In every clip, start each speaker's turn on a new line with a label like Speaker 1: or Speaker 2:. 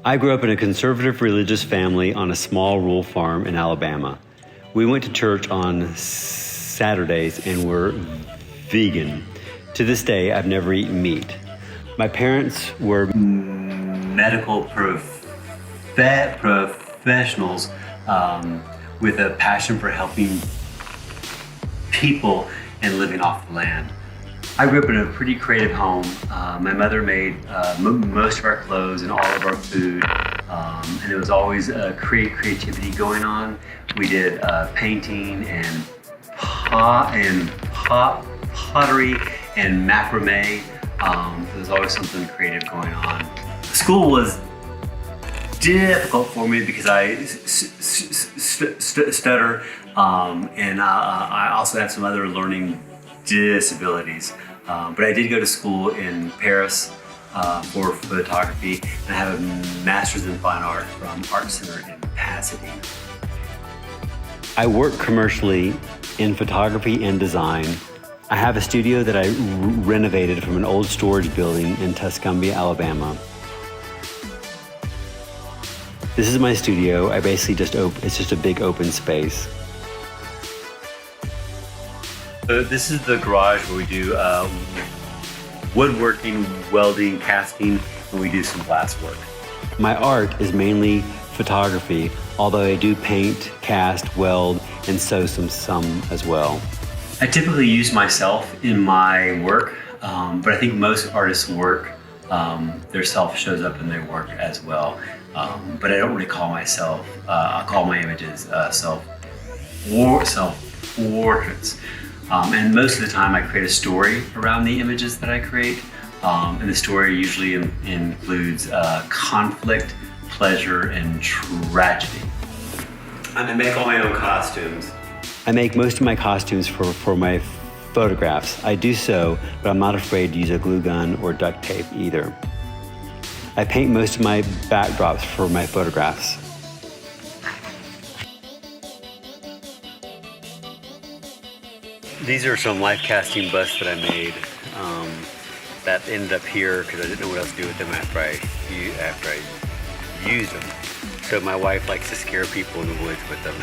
Speaker 1: I grew up in a conservative religious family on a small rural farm in Alabama. We went to church on Saturdays and were vegan. To this day, I've never eaten meat. My parents were medical professionals with a passion for helping people and living off the land. I grew up in a pretty creative home. My mother made most of our clothes and all of our food, and there was always creativity going on. We did painting and pottery and macrame. There was always something creative going on. School was difficult for me because I stutter, and I also have some other learning disabilities. But I did go to school in Paris for photography, and I have a master's in fine art from Art Center in Pasadena. I work commercially in photography and design. I have a studio that I renovated from an old storage building in Tuscumbia, Alabama. This is my studio. I basically it's just a big open space. So this is the garage where we do woodworking, welding, casting, and we do some glass work. My art is mainly photography, although I do paint, cast, weld, and sew some as well. I typically use myself in my work, but I think most artists' work, their self shows up in their work as well. But I don't really call myself, I call my images self-portraits. And most of the time I create a story around the images that I create. And the story usually includes conflict, pleasure, and tragedy. I make all my own costumes. I make most of my costumes for my photographs. I do so, but I'm not afraid to use a glue gun or duct tape either. I paint most of my backdrops for my photographs. These are some life casting busts that I made that ended up here because I didn't know what else to do with them after I used them. So my wife likes to scare people in the woods with them.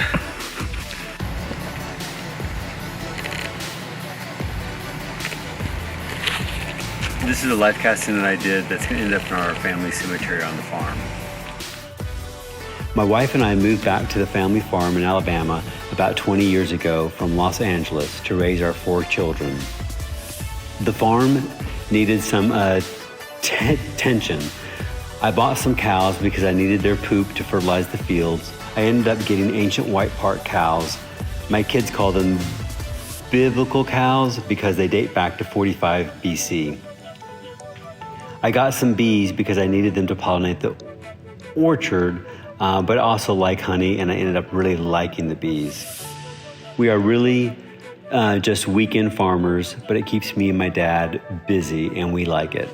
Speaker 1: This is a life casting that I did that's going to end up in our family cemetery on the farm. My wife and I moved back to the family farm in Alabama about 20 years ago from Los Angeles to raise our 4 children. The farm needed some attention. I bought some cows because I needed their poop to fertilize the fields. I ended up getting ancient white part cows. My kids call them biblical cows because they date back to 45 BC. I got some bees because I needed them to pollinate the orchard, but I also like honey, and I ended up really liking the bees. We are really just weekend farmers, but it keeps me and my dad busy, and we like it.